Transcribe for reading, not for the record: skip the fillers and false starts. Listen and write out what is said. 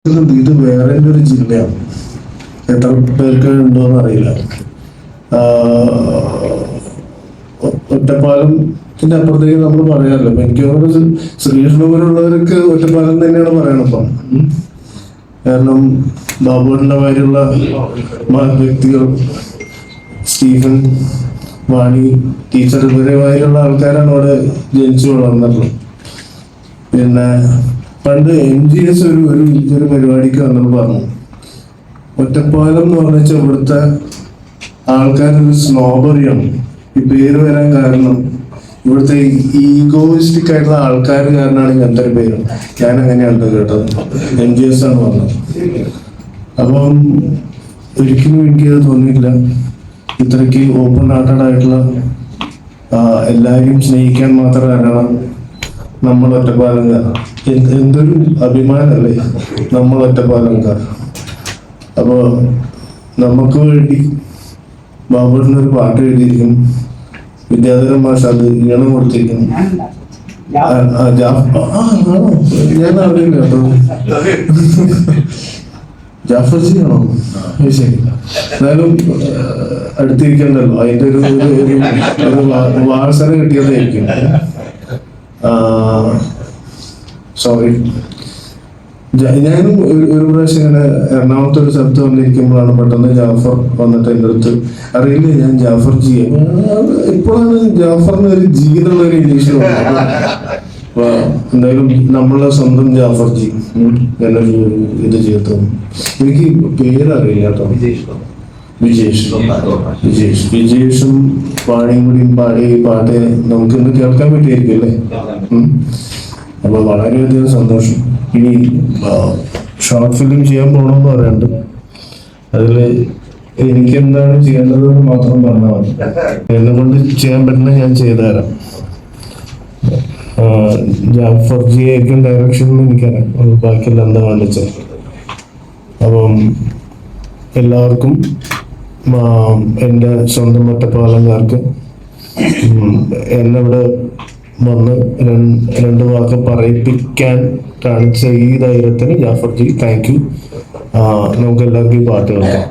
ഇത് വേറെ ഒരു ജില്ലയാണ്. എത്ര പേർക്ക് ഉണ്ടോന്ന് അറിയില്ല. ഒറ്റപ്പാലത്തിന്റെ അപ്പുറത്തേക്ക് നമ്മൾ പറയാറില്ല. അപ്പൊ എനിക്ക് തോന്നുന്നത് ശ്രീകൃഷ്ണപുരമുള്ളവർക്ക് ഒറ്റപ്പാലം തന്നെയാണ് പറയണം ഇപ്പം. കാരണം ബാബുവിന്റെ മാതിരിയുള്ള വ്യക്തികൾ, സ്റ്റീഫൻ, വാണി ടീച്ചർ, ഇവരുമായിട്ടുള്ള ആൾക്കാരാണ് അവിടെ ജനിച്ചു വളർന്നിട്ടുള്ളത്. പിന്നെ പണ്ട് MGS ഒരു പരിപാടിക്ക് വന്നപ്പോൾ പറഞ്ഞു, ഒറ്റപ്പാലം എന്ന് പറഞ്ഞാൽ ഇവിടുത്തെ ആൾക്കാരൊരു സ്നോബറിയാണ്. ഈ പേര് വരാൻ കാരണം ഇവിടുത്തെ ഈഗോയിസ്റ്റിക് ആയിട്ടുള്ള ആൾക്കാർ കാരണമാണ് ഇങ്ങനത്തെ ഒരു പേര്. ഞാൻ അങ്ങനെയാണ് കേട്ടത്. MGS ആണ് പറഞ്ഞത്. അപ്പം ഒരിക്കലും എനിക്കത് തോന്നിയില്ല. ഇത്രയ്ക്ക് ഓപ്പൺ ഹാർട്ടഡ് ആയിട്ടുള്ള, എല്ലാവരെയും സ്നേഹിക്കാൻ മാത്രം കാരണം നമ്മൾ ഒറ്റപ്പാലംകാർ. എന്തൊരു അഭിമാനല്ലേ നമ്മൾ ഒറ്റപ്പാലംകാർ. അപ്പോ നമുക്ക് വേണ്ടി ബാബുവിനൊരു പാട്ട് എഴുതിയിരിക്കും. വിദ്യാധരൻ മാഷ് അത് ഈണം കൊടുത്തിരിക്കുന്നു. ഞാൻ അറിയില്ല കേട്ടോ. ജാഫർജി ആണോ? ശരി. എന്നാലും അടുത്തിരിക്കണ്ടല്ലോ, അതിന്റെ ഒരു വാസന കിട്ടിയതായിരിക്കും. സോറി. ഞാനും ഒരു പ്രാവശ്യം ഇങ്ങനെ എറണാകുളത്ത് ഒരു സ്ഥലത്ത് വന്നിരിക്കുമ്പോഴാണ് പെട്ടെന്ന് ജാഫർ വന്നിട്ട് എൻ്റെ അടുത്ത്, അറിയില്ല ഞാൻ ജാഫർ ജി, ഇപ്പോഴാണ് ജാഫറിന് ഒരു ജി എന്നുള്ള ഒരു ഇംഗ്ലീഷിൽ വന്നത്. അപ്പൊ എന്തായാലും നമ്മളെ സ്വന്തം ജാഫർ ജി എന്നൊരു ഇത് ചെയ്തു. എനിക്ക് പേരറിയില്ല കേട്ടോ. വിജേഷും വാണിയും കൂടിയും പാടിയ ഈ പാട്ട് നമുക്ക് ഇന്ന് കേൾക്കാൻ പറ്റിയായിരിക്കും അല്ലേ? അപ്പൊ വളരെയധികം സന്തോഷം. ഇനി ഷോർട്ട് ഫിലിം ചെയ്യാൻ പോകണമെന്ന് പറയുന്നുണ്ട്. അതില് എനിക്ക് എന്താണ് ചെയ്യേണ്ടതെന്ന് മാത്രം പറഞ്ഞാൽ മതി. എന്നെ കൊണ്ട് ചെയ്യാൻ പറ്റുന്ന ഞാൻ ചെയ്തു തരാം. ജാഫർ ജി ആയിരിക്കും ഡയറക്ഷനിൽ എനിക്കറിയാം. ബാക്കിയുള്ള എന്താ വേണ്ടിച്ചാൽ. അപ്പം എല്ലാവർക്കും, എൻ്റെ സ്വന്തം ഒറ്റപ്പാലംകാർക്ക് എന്നെ ഇവിടെ വന്ന് രണ്ട് വാക്ക് പറയിപ്പിക്കാൻ കാണിച്ച ഈ ധൈര്യത്തിന് ജാഫർ ജി താങ്ക് യു. നമുക്ക് എല്ലാവർക്കും ഈ പാട്ട് കേൾക്കാം.